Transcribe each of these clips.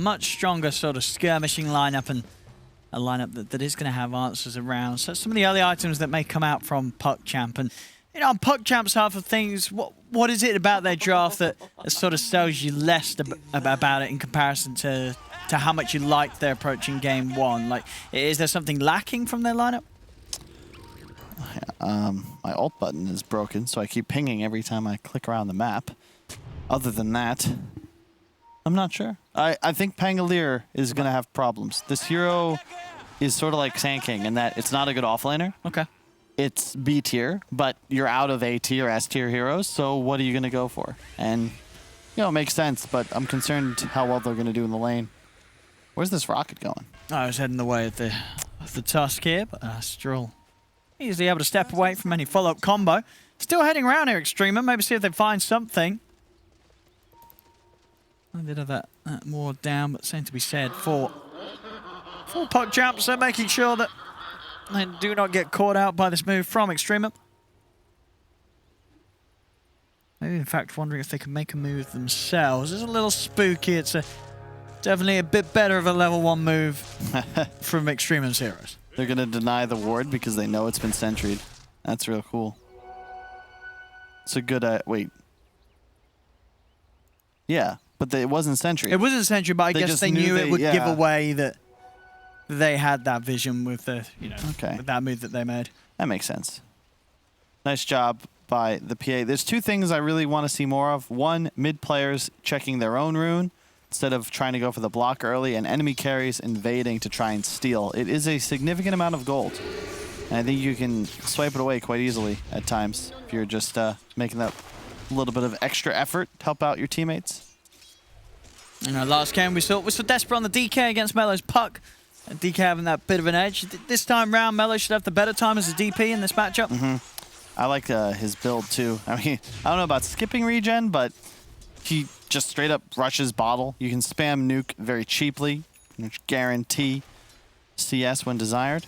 much stronger sort of skirmishing lineup and a lineup that is going to have answers around. So some of the early items that may come out from PuckChamp. And, you know, on PuckChamp's half of things, what is it about their draft that sort of sells you less about it in comparison to how much you liked their approach in game one? Like, is there something lacking from their lineup? My alt button is broken, so I keep pinging every time I click around the map. Other than that, I'm not sure. I think Pangolier is going to have problems. This hero is sort of like Sand King in that it's not a good offlaner. Okay. It's B tier, but you're out of A tier, S tier heroes, so what are you going to go for? And, you know, it makes sense, but I'm concerned how well they're going to do in the lane. Where's this rocket going? I was heading the way of the Tusk here, but Astral easily able to step away from any follow-up combo. Still heading around here, EXTREMUM. Maybe see if they find something. A bit of that more down, but same to be said for PuckChamp. So making sure that they do not get caught out by this move from EXTREMUM. Maybe in fact wondering if they can make a move themselves. It's a little spooky. It's definitely a bit better of a level 1 move from EXTREMUM's heroes. They're going to deny the ward because they know it's been sentryed. That's real cool. It's a good... wait. Yeah, but it wasn't sentry. It wasn't sentry, but I guess they knew it would give away that they had that vision with the, you know, with that move that they made. That makes sense. Nice job by the PA. There's two things I really want to see more of. One, mid players checking their own rune instead of trying to go for the block early, and enemy carries invading to try and steal. It is a significant amount of gold, and I think you can swipe it away quite easily at times if you're just making that little bit of extra effort to help out your teammates. You know, last game we saw desperate on the DK against Melo's Puck. DK having that bit of an edge. This time round, Melo should have the better time as a DP in this matchup. I like his build too. I mean, I don't know about skipping regen, but he just straight up rushes bottle. You can spam nuke very cheaply, which guarantee CS when desired.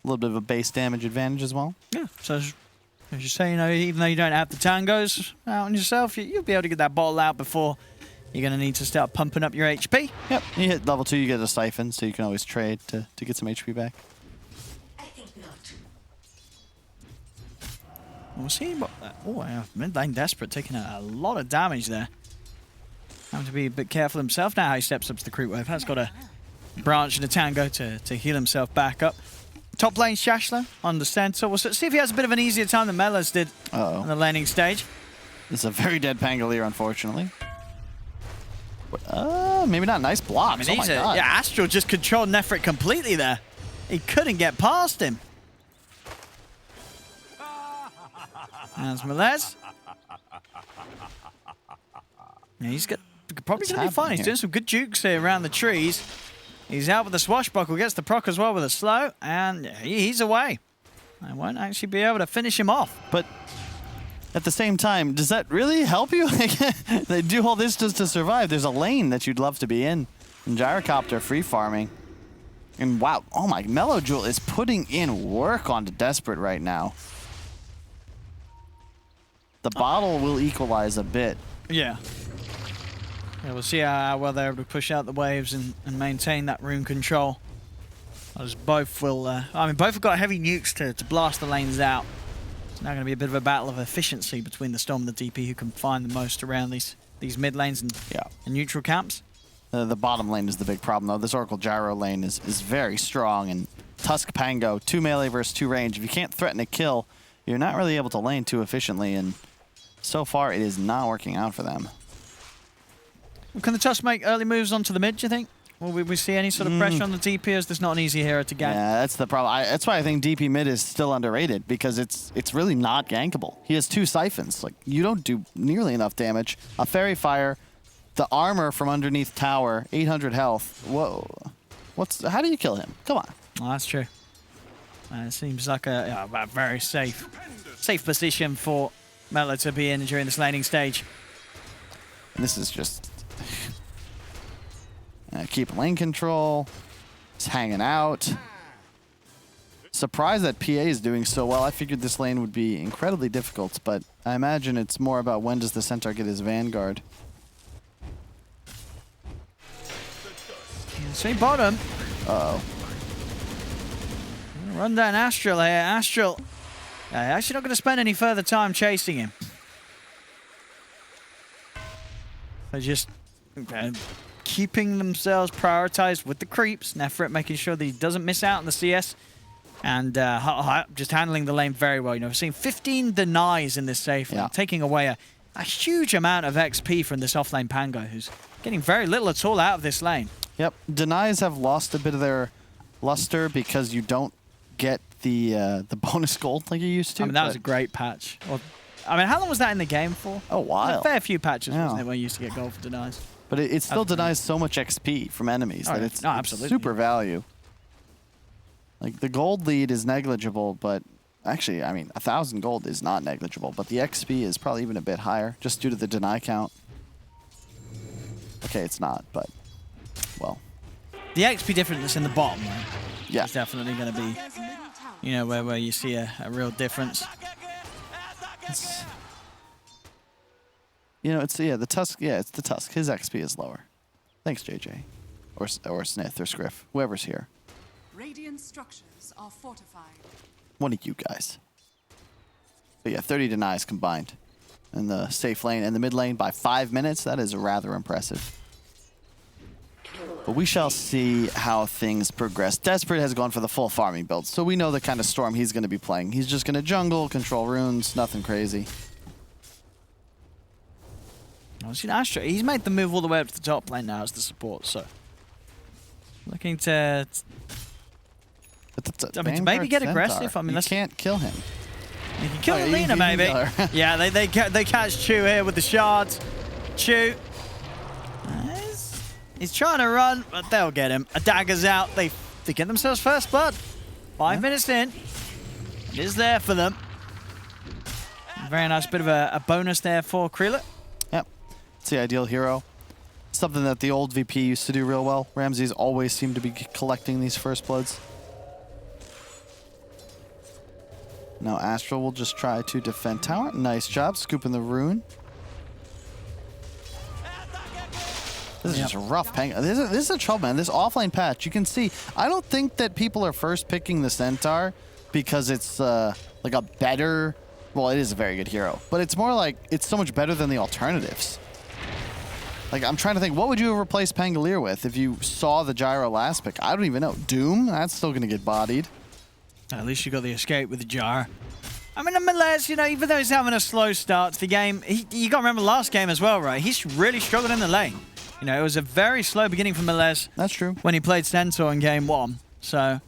A little bit of a base damage advantage as well. Yeah, so as you say, you know, even though you don't have the tangos out on yourself, you'll be able to get that bottle out before you're going to need to start pumping up your HP. Yep, you hit level 2, you get a siphon, so you can always trade to get some HP back. I think not. We'll see what... Oh, yeah, mid lane desperate, taking a lot of damage there. Having to be a bit careful himself now how he steps up to the creep wave. Has got a branch and a tango to heal himself back up. Top lane Shashla on the center. We'll see if he has a bit of an easier time than Melos did on the laning stage. It's a very dead Pangolier, unfortunately. Maybe not. Nice blocks. I mean, yeah, Astral just controlled Nefrit completely there. He couldn't get past him. There's Melez. Yeah, he's probably going to be fine. He's doing some good jukes here around the trees. He's out with the swashbuckle, gets the proc as well with a slow, and he's away. I won't actually be able to finish him off. But at the same time, does that really help you? They do all this just to survive. There's a lane that you'd love to be in. And Gyrocopter free farming. And wow, oh my, Melojewel is putting in work onto Desperate right now. The bottle will equalize a bit. Yeah. Yeah, we'll see how well they're able to push out the waves and maintain that rune control. As both will, I mean, both have got heavy nukes to blast the lanes out. It's now going to be a bit of a battle of efficiency between the Storm and the DP who can find the most around these mid lanes and neutral camps. The bottom lane is the big problem, though. This Oracle Gyro lane is very strong, and Tusk Pango, 2 melee versus 2 range. If you can't threaten a kill, you're not really able to lane too efficiently, and so far it is not working out for them. Well, can the Tusk make early moves onto the mid, do you think? Will we see any sort of pressure on the DP, or is this not an easy hero to gank? Yeah, that's the problem. That's why I think DP mid is still underrated, because it's really not gankable. He has 2 siphons. Like, you don't do nearly enough damage. A Fairy Fire, the armor from underneath tower, 800 health. Whoa. How do you kill him? Come on. Well, that's true. It seems like a very safe position for Melo to be in during this laning stage. And this is just... keep lane control. He's hanging out. Surprised that PA is doing so well. I figured this lane would be incredibly difficult, but I imagine it's more about when does the Centaur get his Vanguard. See bottom. Uh-oh. Run down Astral here. Astral actually not going to spend any further time chasing him. They're just keeping themselves prioritized with the creeps. Nefrit making sure that he doesn't miss out on the CS. And just handling the lane very well. You know, we've seen 15 denies in this safe lane, taking away a huge amount of XP from this offlane Pango, who's getting very little at all out of this lane. Yep, denies have lost a bit of their luster because you don't get the bonus gold like you used to. I mean, that was a great patch. Well, I mean, how long was that in the game for? A while. A fair few patches, wasn't it, when you used to get gold for denies? But it still denies so much XP from enemies that it's super value. Like, the gold lead is negligible, but actually, I mean, 1,000 gold is not negligible, but the XP is probably even a bit higher just due to the deny count. Okay, it's not, but, well. The XP difference in the bottom, right? Yeah. It's definitely going to be, you know, where you see a real difference. You know, it's the Tusk. Yeah, it's the Tusk. His XP is lower. Thanks, JJ, or Snith or Scriff, whoever's here. Radiant structures are fortified. One of you guys. But yeah, 30 denies combined in the safe lane and the mid lane by 5 minutes. That is rather impressive. But we shall see how things progress. Desperate has gone for the full farming build, so we know the kind of Storm he's going to be playing. He's just going to jungle, control runes, nothing crazy. Well, see, Astro, he's made the move all the way up to the top lane now as the support, so looking to maybe get aggressive. I mean, you can't kill him. You can kill Lina, maybe. Yeah, they catch Chu here with the shards. Chu. He's trying to run, but they'll get him. A dagger's out. They get themselves first blood. 5 minutes in. It is there for them. Very nice bit of a bonus there for Kreeler. Yep. It's the ideal hero. Something that the old VP used to do real well. Ramses always seemed to be collecting these first bloods. Now Astral will just try to defend tower. Nice job scooping the rune. This is just a rough Pango. This is a trouble, man. This offlane patch, you can see, I don't think that people are first picking the Centaur because it's like a better, well, it is a very good hero, but it's more like it's so much better than the alternatives. Like, I'm trying to think, what would you have replaced Pangolier with if you saw the Gyro last pick? I don't even know. Doom? That's still going to get bodied. At least you got the escape with the jar. I mean, Melez, you know, even though he's having a slow start to the game, you got to remember last game as well, right? He's really struggled in the lane. You know, it was a very slow beginning for Melez. That's true. When he played Centaur in game 1. So,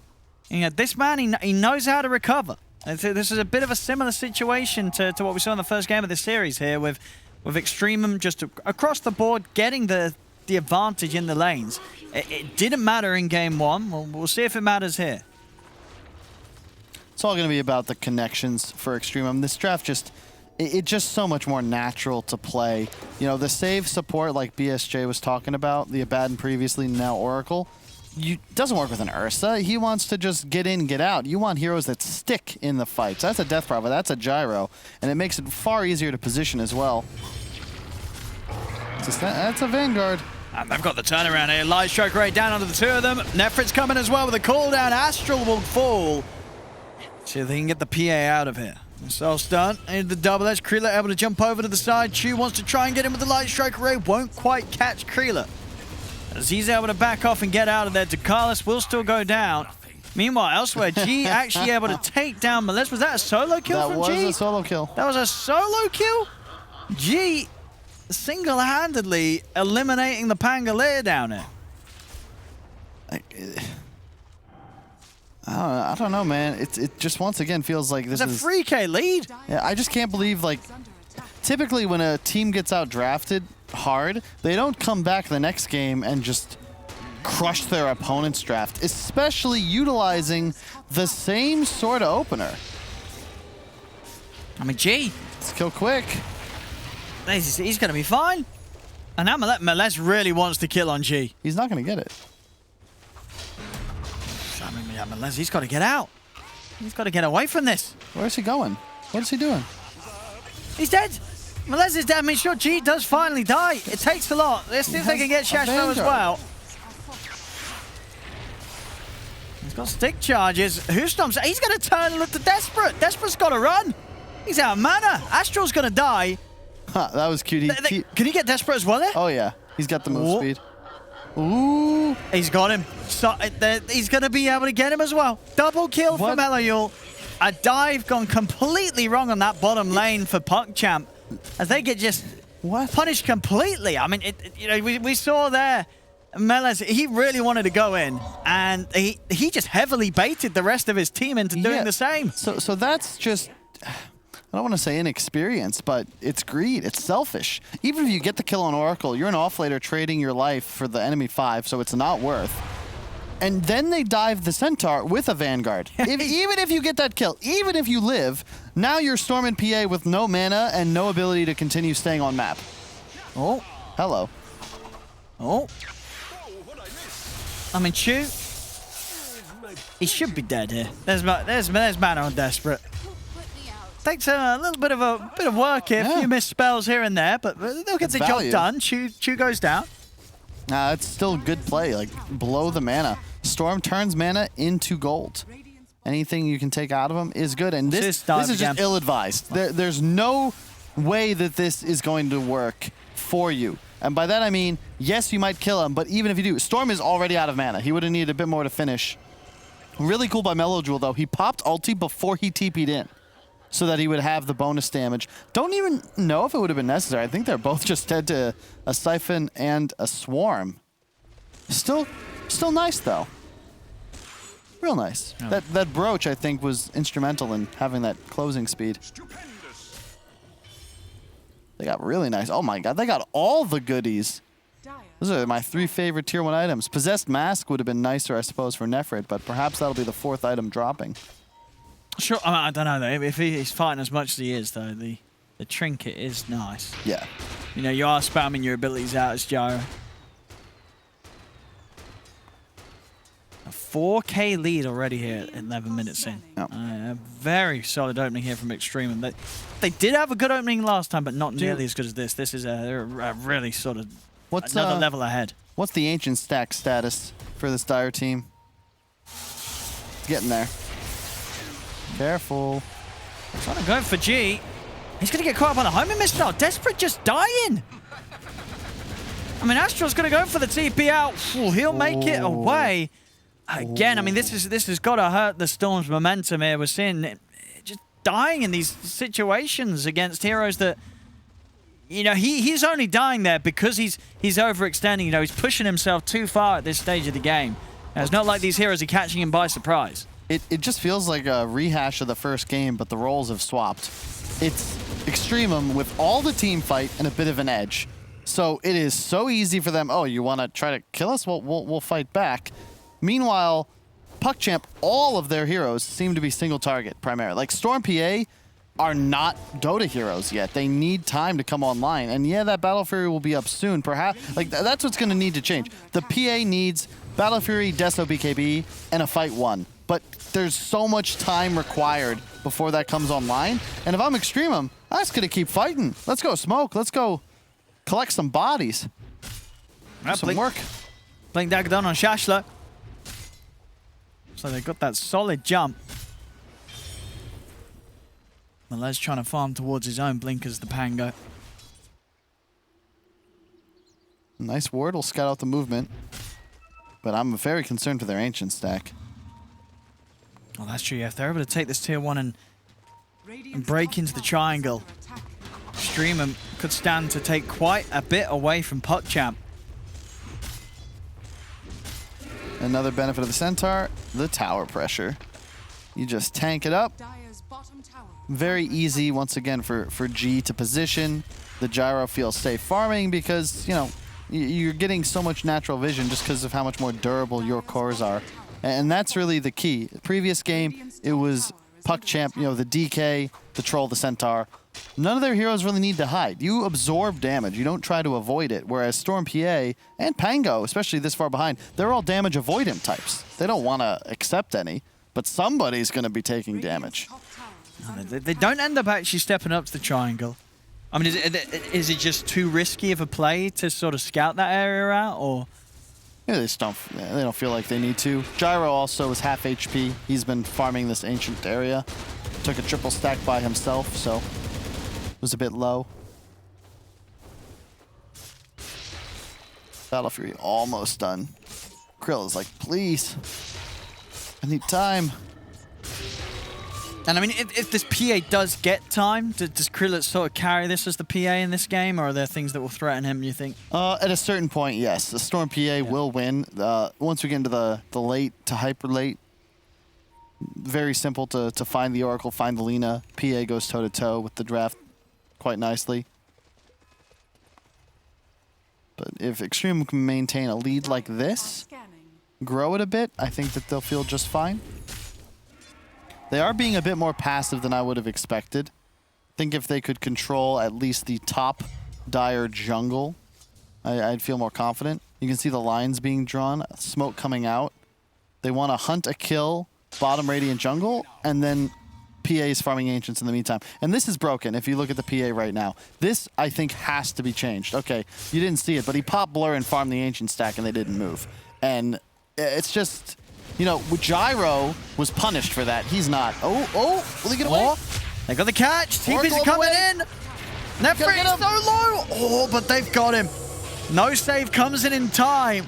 you know, this man, he knows how to recover. And so this is a bit of a similar situation to what we saw in the first game of this series here with EXTREMUM just across the board getting the advantage in the lanes. It didn't matter in game 1. We'll see if it matters here. It's all going to be about the connections for EXTREMUM. This draft it's just so much more natural to play. You know, the save support like BSJ was talking about, the Abaddon previously, now Oracle, doesn't work with an Ursa. He wants to just get in, get out. You want heroes that stick in the fights. That's a Death Prophet, that's a Gyro, and it makes it far easier to position as well. That's a Vanguard. And they've got the turnaround here. Light Strike right down onto the two of them. Nefrit's coming as well with a cooldown. Astral will fall. See if they can get the PA out of here. Self-stun into the double edge. Kreeler able to jump over to the side. Chu wants to try and get him with the Light Strike Array. Won't quite catch Kreeler. As he's able to back off and get out of there. Dakalis will still go down. Meanwhile, elsewhere, G actually able to take down Melez. Was that a solo kill from G? That was a solo kill. That was a solo kill? G single-handedly eliminating the Pangolier down here. I don't know, man. It just once again feels like this is a 3K lead. Yeah, I just can't believe, like, typically when a team gets out drafted hard, they don't come back the next game and just crush their opponent's draft, especially utilizing the same sort of opener. I mean, G. Let's kill quick. He's going to be fine. And now Melez really wants to kill on G. He's not going to get it. I mean, yeah, Melez, he's got to get out. He's got to get away from this. Where's he going? What is he doing? He's dead. Melez is dead. I mean, sure, G does finally die. It takes a lot. Let's see if they can get Shashno as well. He's got stick charges. Who stomps? He's going to turn and look to Desperate. Desperate's got to run. He's out of mana. Astral's going to die. Huh, that was cute. Can he get Desperate as well there? Oh, yeah. He's got the move speed. Ooh. He's got him. So, he's going to be able to get him as well. Double kill for Melayul. A dive gone completely wrong on that bottom lane for PuckChamp as they get just punished completely. I mean, you know, we saw there, Meles, he really wanted to go in, and he just heavily baited the rest of his team into doing the same. So that's just, I don't want to say inexperience, but it's greed. It's selfish. Even if you get the kill on Oracle, you're an offlaner trading your life for the enemy 5, so it's not worth. And then they dive the Centaur with a Vanguard. Even if you get that kill, even if you live, now you're storming PA with no mana and no ability to continue staying on map. Oh. Hello. Oh. I mean, Chu, he should be dead here. There's mana on Desperate. Takes a little bit of work here, a few missed spells here and there, but they'll get the job done. Chu goes down. Nah, it's still good play. Like, blow the mana. Storm turns mana into gold. Anything you can take out of them is good. And this is just ill-advised. There's no way that this is going to work for you. And by that I mean, yes, you might kill him, but even if you do, Storm is already out of mana. He would have needed a bit more to finish. Really cool by Melojewel, though. He popped ulti before he TP'd in so that he would have the bonus damage. Don't even know if it would have been necessary. I think they're both just dead to a Siphon and a Swarm. Still nice, though. Real nice. Oh. That brooch, I think, was instrumental in having that closing speed. They got really nice. Oh my god, they got all the goodies. Those are my 3 favorite tier 1 items. Possessed Mask would have been nicer, I suppose, for Nefrit, but perhaps that'll be the 4th item dropping. Sure, I don't know, though. If he's fighting as much as he is, though, the trinket is nice. Yeah. You know, you are spamming your abilities out as Gyro. A 4K lead already here at 11 minutes in. Yep. A very solid opening here from EXTREMUM. They did have a good opening last time, but not nearly as good as this. This is a really sort of another level ahead. What's the Ancient Stack status for this Dire team? It's getting there. Careful. Trying to go for G. He's going to get caught up on a homing missile. Desperate just dying. I mean, Astral's going to go for the TP out. Ooh, he'll make it away. Again, I mean, this has got to hurt the Storm's momentum here. We're seeing it just dying in these situations against heroes that, you know, he's only dying there because he's overextending. You know, he's pushing himself too far at this stage of the game. Now, it's not like these heroes are catching him by surprise. It just feels like a rehash of the first game, but the roles have swapped. It's EXTREMUM with all the team fight and a bit of an edge. So it is so easy for them. Oh, you want to try to kill us? We'll fight back. Meanwhile, PuckChamp, all of their heroes seem to be single target primarily. Like Storm PA are not Dota heroes yet. They need time to come online. And yeah, that Battle Fury will be up soon. Perhaps like that's what's going to need to change. The PA needs Battle Fury, Deso BKB, and a fight 1. But there's so much time required before that comes online. And if I'm EXTREMUM, I'm just going to keep fighting. Let's go smoke. Let's go collect some bodies. Some work. Blink Dagger down on Shashla. So they got that solid jump. Melez trying to farm towards his own blink as the Pango. Nice ward will scout out the movement. But I'm very concerned for their Ancient Stack. Oh, that's true. Yeah, if they're able to take this tier 1 and break into the triangle, EXTREMUM could stand to take quite a bit away from PuckChamp. Another benefit of the Centaur, the tower pressure. You just tank it up. Very easy, once again, for G to position. The Gyro feels safe farming because, you know, you're getting so much natural vision just because of how much more durable your cores are. And that's really the key. The previous game, it was PuckChamp, you know, the DK, the Troll, the Centaur. None of their heroes really need to hide. You absorb damage. You don't try to avoid it. Whereas Storm PA and Pango, especially this far behind, they're all damage avoidant types. They don't want to accept any, but somebody's going to be taking damage. They don't end up actually stepping up to the triangle. I mean, is it just too risky of a play to sort of scout that area out, or? Maybe they don't feel like they need to. Gyro also is half HP. He's been farming this ancient area. Took a triple stack by himself, so was a bit low. Battle Fury almost done. Krill is like, please, I need time. And I mean, if this PA does get time, does Krillin sort of carry this as the PA in this game, or are there things that will threaten him, you think? At a certain point, yes. The Storm PA will win. Once we get into the late to hyper late, very simple to find the Oracle, find the Lina. PA goes toe-to-toe with the draft quite nicely. But if Extremum can maintain a lead like this, grow it a bit, I think that they'll feel just fine. They are being a bit more passive than I would have expected. I think if they could control at least the top dire jungle, I'd feel more confident. You can see the lines being drawn, smoke coming out. They want to hunt a kill, bottom radiant jungle, and then PA's farming ancients in the meantime. And this is broken if you look at the PA right now. This, I think, has to be changed. Okay, you didn't see it, but he popped Blur and farmed the ancient stack and they didn't move. And it's just... You know, Gyro was punished for that. He's not. Oh, will he get away? They got the catch. TP's are coming in. Nefri so low. Oh, but they've got him. No save comes in time.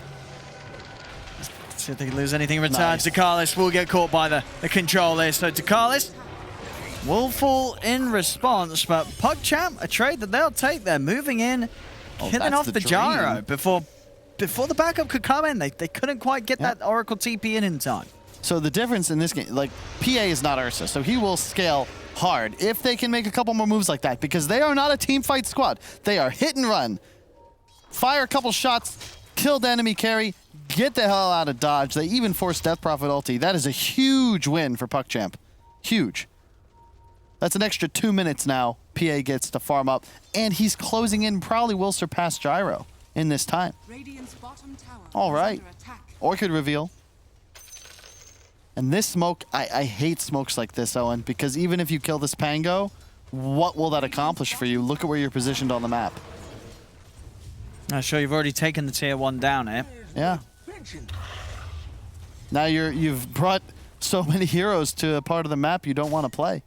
Let's see if they can lose anything in return. Nice. Dakalis will get caught by the control there. So Dakalis will fall in response, but PuckChamp, a trade that they'll take. They're moving in, killing off the Gyro before the backup could come in. They couldn't quite get that Oracle TP in time. So the difference in this game, like, PA is not Ursa, so he will scale hard if they can make a couple more moves like that, because they are not a team fight squad. They are hit and run. Fire a couple shots, kill the enemy carry, get the hell out of dodge. They even force Death Prophet ulti. That is a huge win for PuckChamp. Huge. That's an extra 2 minutes now PA gets to farm up, and he's closing in, probably will surpass Gyro in this time. All right. Orchid reveal. And this smoke, I hate smokes like this, Owen, because even if you kill this Pango, what will that accomplish for you? Look at where you're positioned on the map. I'm sure you've already taken the tier 1 down here. Yeah. Now you've brought so many heroes to a part of the map you don't want to play.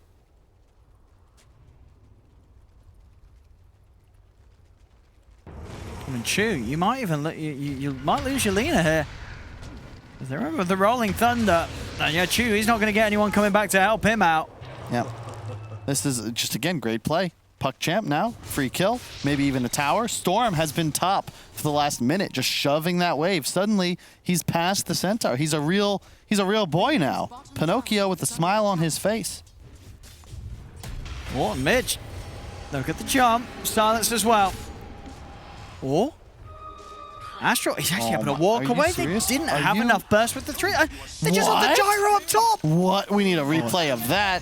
I mean, Chu, you might even you might lose your Lina here. Because remember the Rolling Thunder. And yeah, Chu, he's not going to get anyone coming back to help him out. Yeah. This is just, again, great play. PuckChamp now, free kill, maybe even a tower. Storm has been top for the last minute, just shoving that wave. Suddenly, he's past the Centaur. He's a real boy now. Pinocchio with a smile on his face. Oh, Mitch. Look at the jump. Silence as well. Oh. Astro, he's actually having to walk away. They didn't have enough burst with the 3. They just had the Gyro up top. What? We need a replay of that.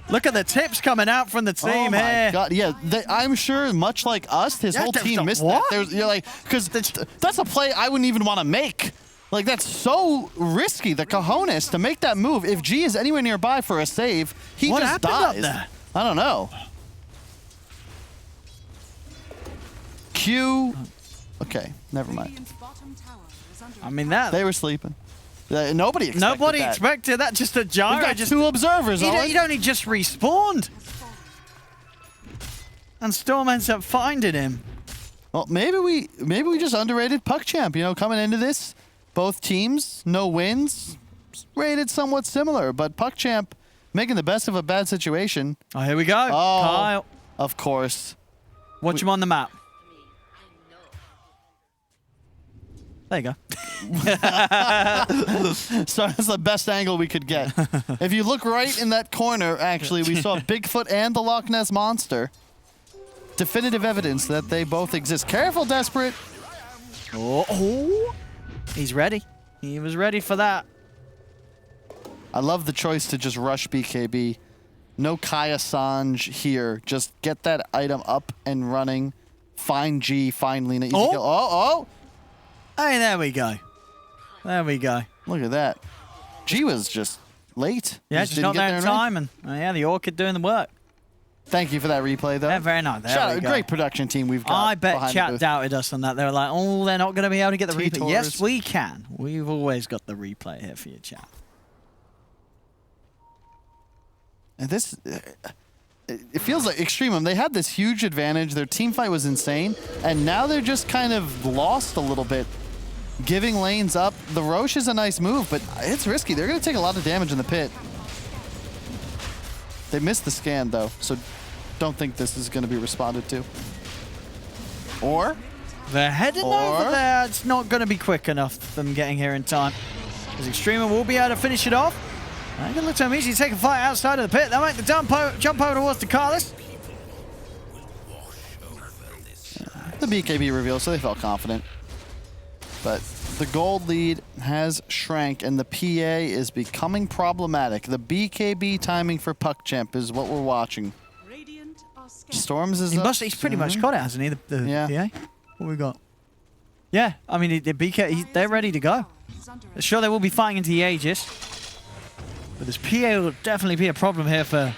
Look at the tips coming out from the team here. Oh my God! Yeah, I'm sure, much like us, his whole team missed that. You're like, because that's a play I wouldn't even want to make. Like, that's so risky. The cojones to make that move. If G is anywhere nearby for a save, he just dies. I don't know. Q. Okay, never mind. I mean that they were sleeping. Nobody expected that. Just a Gyro. We've got just 2 observers. He'd only just respawned, and Storm ends up finding him. Well, maybe we just underrated PuckChamp. You know, coming into this, both teams no wins, rated somewhat similar, but PuckChamp making the best of a bad situation. Oh, here we go. Oh, Kyle. Of course. Watch him on the map. There you go. So that's the best angle we could get. If you look right in that corner, actually, we saw Bigfoot and the Loch Ness Monster. Definitive evidence that they both exist. Careful, Desperate. Oh, he's ready. He was ready for that. I love the choice to just rush BKB. No Kaya Sanj here. Just get that item up and running. Find G, find Lina. Easy kill. Oh! Hey, there we go. There we go. Look at that. G was just late. Yeah, just not there in time. And yeah, the Orchid doing the work. Thank you for that replay, though. Yeah, very nice. There Shout we out, go. great production team we've got. I bet behind the chat booth. doubted us on that. They were like, oh, they're not going to be able to get the replay. T-Taurus. Yes, we can. We've always got the replay here for you, chat. And this, it feels like EXTREMUM. They had this huge advantage. Their team fight was insane, and now they're just kind of lost a little bit, giving lanes up. The Roche is a nice move, but it's risky. They're going to take a lot of damage in the pit. They missed the scan, though, so don't think this is going to be responded to. Or? They're heading over there. It's not going to be quick enough for them getting here in time. Because EXTREMUM will be able to finish it off. And it looks to them easy to take a fight outside of the pit. They'll make the jump over towards the Carlos. The BKB reveal, so they felt confident. But the gold lead has shrank, and the PA is becoming problematic. The BKB timing for PuckChamp is what we're watching. Radiant are scared. Storms is up. He's pretty much got it, hasn't he? The Yeah. PA? What we got? Yeah, I mean, the BK, they're ready to go. Sure, they will be fighting into the Aegis. But this PA will definitely be a problem here for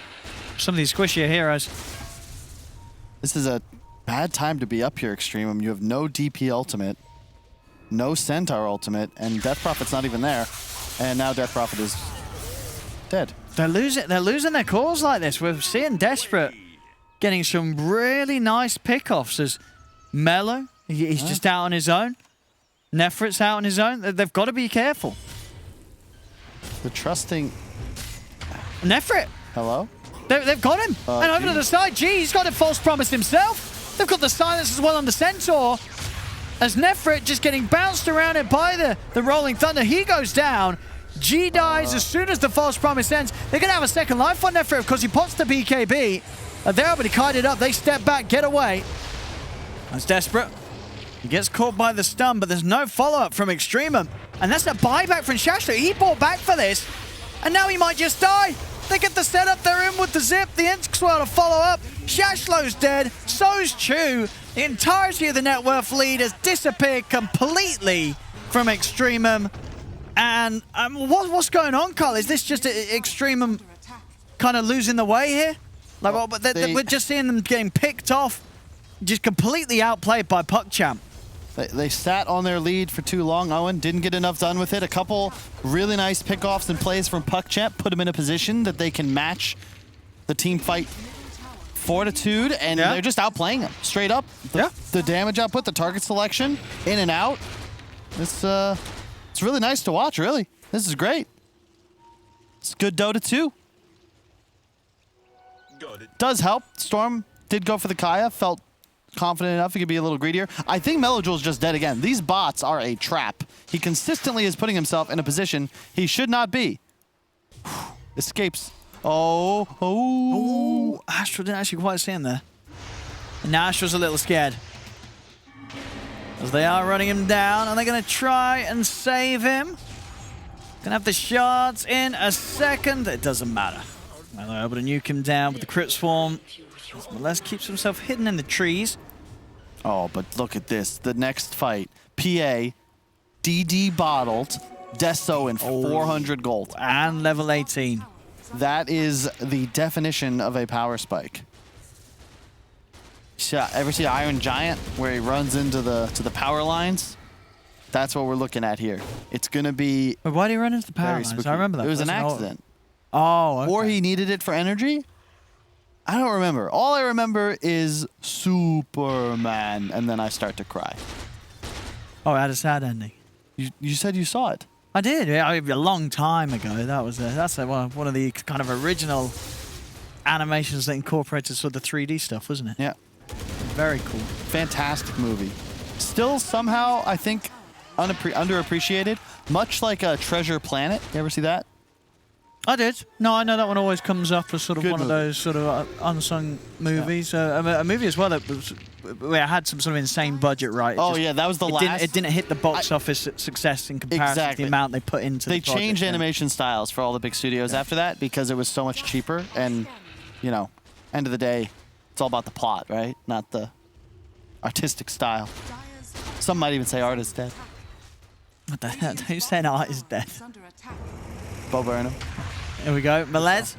some of these squishier heroes. This is a bad time to be up here, EXTREMUM. You have no DP ultimate, no Centaur ultimate, and Death Prophet's not even there. And now Death Prophet is dead. They're losing their cores like this. We're seeing Desperate getting some really nice pickoffs as Mello, he's just out on his own. Nefrit's out on his own. They've got to be careful. The trusting... Nefrit, Hello? they've got him. And over to the side, G, he's got a false promise himself. They've got the silence as well on the Centaur. As Nefrit just getting bounced around it by the Rolling Thunder. He goes down. G dies as soon as the false promise ends. They're going to have a second life on Nefrit because he pops the BKB. They're able to kite it up. They step back, get away. That's Desperate. He gets caught by the stun, but there's no follow-up from EXTREMUM. And that's a buyback from Shashlo. He bought back for this, and now he might just die. They get the setup, they're in with the zip, the Inkswell to follow up. Shashlo's dead, so's Chu. The entirety of the net worth lead has disappeared completely from EXTREMUM. And what's going on, Carl? Is this just EXTREMUM kind of losing the way here? Like, we're just seeing them getting picked off, just completely outplayed by PuckChamp. They sat on their lead for too long, Owen. Didn't get enough done with it. A couple really nice pickoffs and plays from PuckChamp put them in a position that they can match the team fight fortitude, and they're just outplaying them straight up. The damage output, the target selection, in and out. It's really nice to watch, really. This is great. It's good Dota2. Does help. Storm did go for the Kaya, felt confident enough he could be a little greedier. I think Melojul's just dead again. These bots are a trap. He consistently is putting himself in a position he should not be. Escapes. Oh. Astral didn't actually quite see him there. And now Astral's a little scared. As they are running him down, and they're going to try and save him. Gonna have the shards in a second. It doesn't matter. Now they're able to nuke him down with the crit swarm. Melez keeps himself hidden in the trees. Oh, but look at this. The next fight. PA, DD bottled, Deso in 400 gold. And level 18. That is the definition of a power spike. Ever see Iron Giant where he runs into the power lines? That's what we're looking at here. It's going to be... Wait, why did he run into the power lines? spooky. I remember that. It was an That's accident. Oh, okay. Or he needed it for energy? I don't remember. All I remember is Superman, and then I start to cry. Oh, it had a sad ending. You said you saw it. I did, yeah, a long time ago. That's one of the kind of original animations that incorporated sort of the 3D stuff, wasn't it? Yeah. Very cool. Fantastic movie. Still somehow, I think, underappreciated. Much like Treasure Planet. You ever see that? I did. No, I know that one always comes up as sort of Good one movie. of those sort of unsung movies. A movie as well that was, where it had some sort of insane budget, right? That was the last. It didn't hit the box office success in comparison to the amount they put into They the project. changed animation styles for all the big studios after that because it was so much cheaper. And, end of the day, it's all about the plot, right? Not the artistic style. Some might even say art is dead. What the hell? Who's saying art is dead? Under attack. Bo Burnham. Here we go. Melez.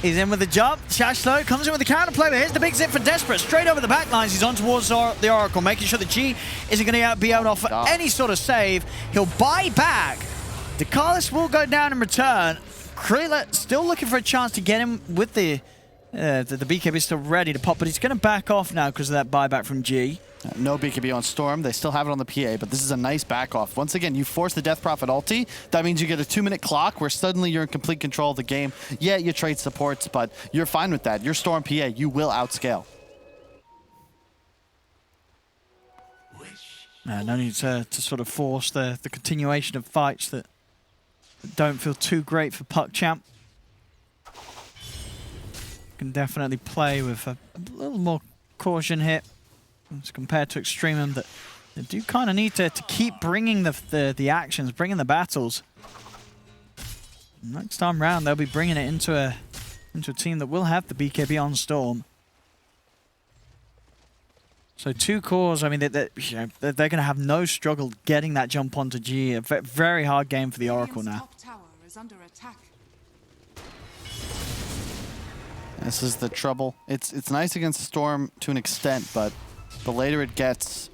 He's in with the jump. Shashlo comes in with the counterplay, but here's the big zip for Desperate. Straight over the back lines. He's on towards the Oracle, making sure the G isn't going to be able to offer any sort of save. He'll buy back. DeCarlis will go down in return. Krillin still looking for a chance to get him with the BKB still ready to pop, but he's going to back off now because of that buyback from G. No BKB on Storm. They still have it on the PA, but this is a nice back off. Once again, you force the Death Prophet ulti. That means you get a 2-minute clock where suddenly you're in complete control of the game. Yeah, you trade supports, but you're fine with that. You're Storm PA. You will outscale. No need to sort of force the continuation of fights that don't feel too great for PuckChamp. Can definitely play with a little more caution here as compared to EXTREMUM, that they do kind of need to keep bringing the actions, bringing the battles. Next time round, they'll be bringing it into a team that will have the BKB on Storm. So 2 cores, I mean, they're going to have no struggle getting that jump onto G. A very hard game for the Oracle now. Top tower is under attack. This is the trouble. It's nice against Storm to an extent, but the later it gets,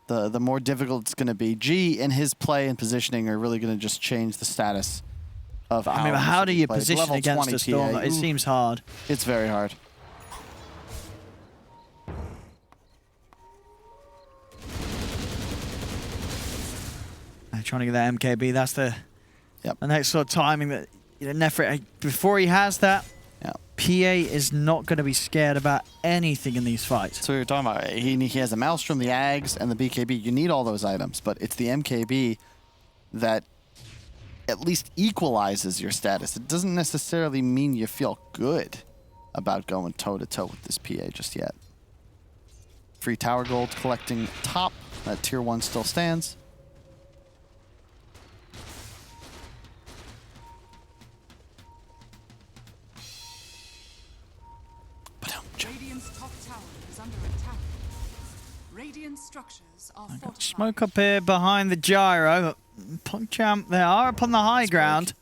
the more difficult it's going to be. G and his play and positioning are really going to just change the status of how. I mean, how do you position against a Storm? It seems hard. It's very hard. They're trying to get that MKB. That's the next sort of timing that Nefrit, before he has that. PA is not going to be scared about anything in these fights. So we were talking about, he has a Maelstrom, the Ags, and the BKB. You need all those items, but it's the MKB that at least equalizes your status. It doesn't necessarily mean you feel good about going toe-to-toe with this PA just yet. Free tower gold collecting top. That tier 1 still stands. Radiant's top tower is under attack. Radiant structures are fortified. Smoke up here behind the gyro. PuckChamp, they are up on the high ground.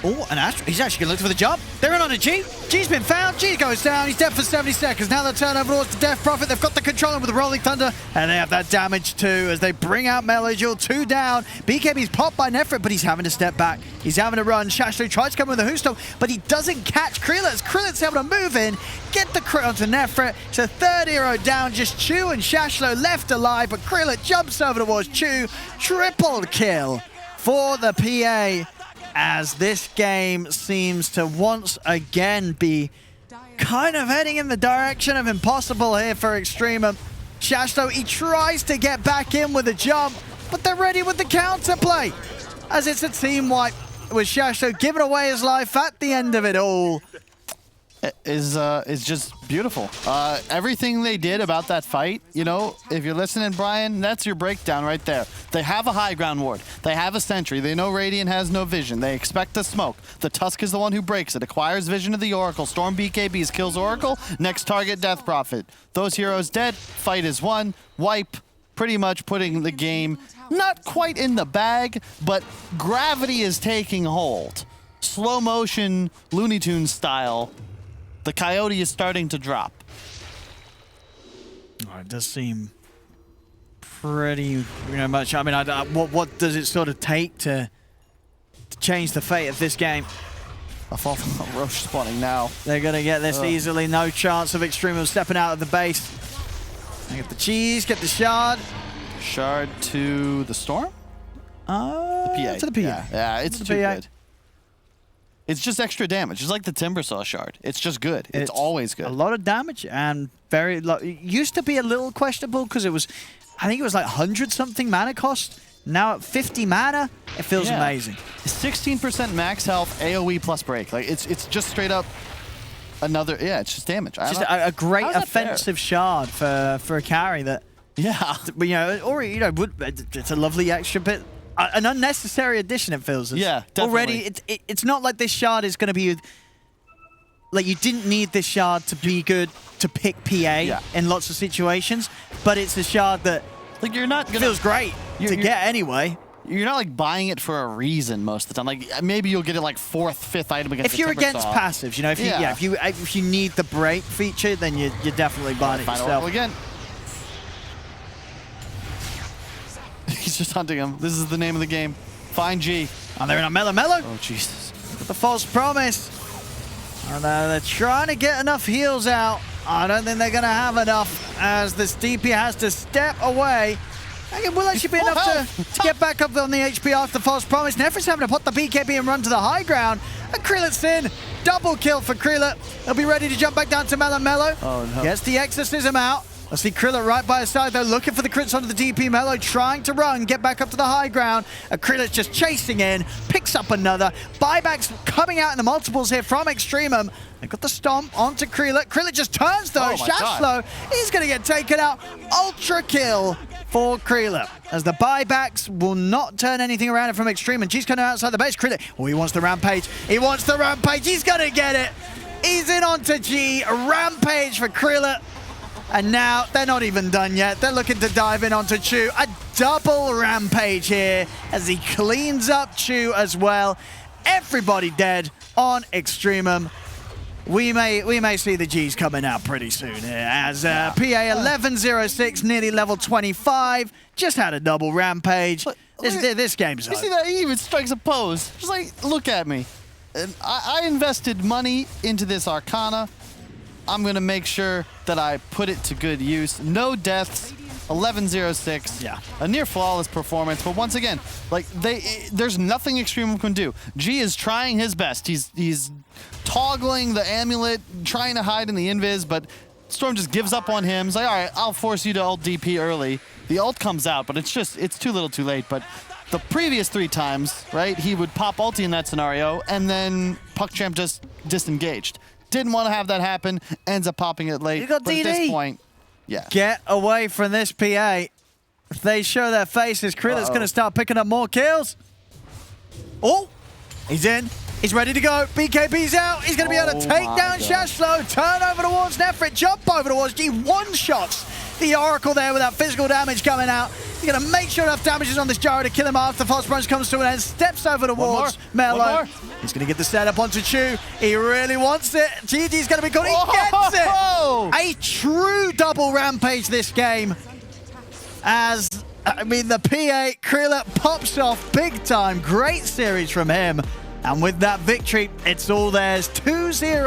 Oh, and Astra, he's actually going to look for the jump. They're in on a G. G's been found. G goes down. He's dead for 70 seconds. Now they turn over towards the Death Prophet. They've got the controller with the Rolling Thunder, and they have that damage too as they bring out Melojul. 2 down. BKB's popped by Nefrit, but he's having to step back. He's having to run. Shashlo tries to come in with a Hoostomp, but he doesn't catch Krillin. Krillin's able to move in, get the crit onto Nefrit. It's a 3rd hero down. Just Chu and Shashlo left alive, but Krillin jumps over towards Chu. Triple kill for the PA, as this game seems to once again be kind of heading in the direction of impossible here for EXTREMUM. Shashlo, he tries to get back in with a jump, but they're ready with the counterplay, as it's a team wipe with Shashlo giving away his life at the end of it all. Is just beautiful. Everything they did about that fight, you know, if you're listening, Brian, that's your breakdown right there. They have a high ground ward. They have a sentry. They know Radiant has no vision. They expect to smoke. The Tusk is the one who breaks it. Acquires vision of the Oracle. Storm BKBs, kills Oracle. Next target, Death Prophet. Those heroes dead. Fight is won. Wipe. Pretty much putting the game not quite in the bag, but gravity is taking hold. Slow motion, Looney Tunes style. The Coyote is starting to drop. Oh, it does seem pretty much. I mean, what does it sort of take to change the fate of this game? A fall from Roche spawning now. They're going to get this easily. No chance of EXTREMUM stepping out of the base. They get the cheese, get the shard. Shard to the Storm? The PA. To the PA. Yeah, it's too good. It's just extra damage. It's like the Timbersaw shard. It's just good. It's always good. A lot of damage and it used to be a little questionable because it was, I think it was like 100-something mana cost. Now at 50 mana, it feels amazing. 16% max health, AoE plus break. Like it's just straight up another. Yeah, it's just damage. Just a great offensive shard for a carry that. Yeah, but it's a lovely extra bit. An unnecessary addition, it feels. Yeah, definitely. Already, it's not like this shard is going to be... Like, you didn't need this shard to be good to pick PA in lots of situations, but it's a shard that like you're not gonna, feels great to get anyway. you're not like buying it for a reason most of the time. Like maybe you'll get it like 4th, 5th item against. If you're the against Timbersaw. passives, you know, if you need the break feature, then you're definitely buying it Final yourself. Oracle again. He's just hunting him. This is the name of the game. Find G. And they're in a Mellow. Oh Jesus. The false promise. And they're trying to get enough heals out. I don't think they're going to have enough as this DP has to step away. It will actually be enough to get back up on the HP after the false promise. Nefris having to put the BKB and run to the high ground. And Krillit's in. Double kill for Krillit. He'll be ready to jump back down to Mellow. Oh no. Gets the exorcism out. I see Krillit right by his side though, looking for the crits onto the DP. Mellow trying to run, get back up to the high ground. Krillit's just chasing in, picks up another. Buybacks coming out in the multiples here from EXTREMUM. They got the stomp onto Krillit. Krillit just turns though. Shashlo, he's going to get taken out. Ultra kill for Krillit. As the buybacks will not turn anything around it from EXTREMUM. G's coming outside the base. Krillit, oh, he wants the rampage. He wants the rampage. He's going to get it. He's in onto G. A rampage for Krillit. And now they're not even done yet. They're looking to dive in onto Chu. A double rampage here as he cleans up Chu as well. Everybody dead on EXTREMUM. We may see the G's coming out pretty soon here as PA 1106, nearly level 25, just had a double rampage. This game's You over. see that? He even strikes a pose. Just like, look at me. And I invested money into this Arcana. I'm going to make sure that I put it to good use. No deaths, 1106. Yeah. A near flawless performance, but once again, like there's nothing EXTREMUM can do. G is trying his best. He's toggling the amulet, trying to hide in the invis, but Storm just gives up on him. He's like, all right, I'll force you to ult DP early. The ult comes out, but it's too little too late. But the previous 3 times, right, he would pop ulti in that scenario, and then PuckChamp just disengaged. Didn't want to have that happen, ends up popping it late. You got but DD. at this point, yeah. Get away from this PA. If they show their faces, Krillit's going to start picking up more kills. Oh, he's in. He's ready to go. BKB's out. He's going to be able to take down Shashlo. Turn over towards Nefrit. Jump over towards G. One-shots the Oracle there with that physical damage coming out. He's going to make sure enough damage is on this Gyro to kill him after the false punch comes to an end. Steps over towards Mellow. He's going to get the setup onto Chu. He really wants it. GG's going to be caught. He gets it. A true double rampage this game. As, I mean, the PA, Krillit pops off big time. Great series from him. And with that victory, it's all theirs. 2-0.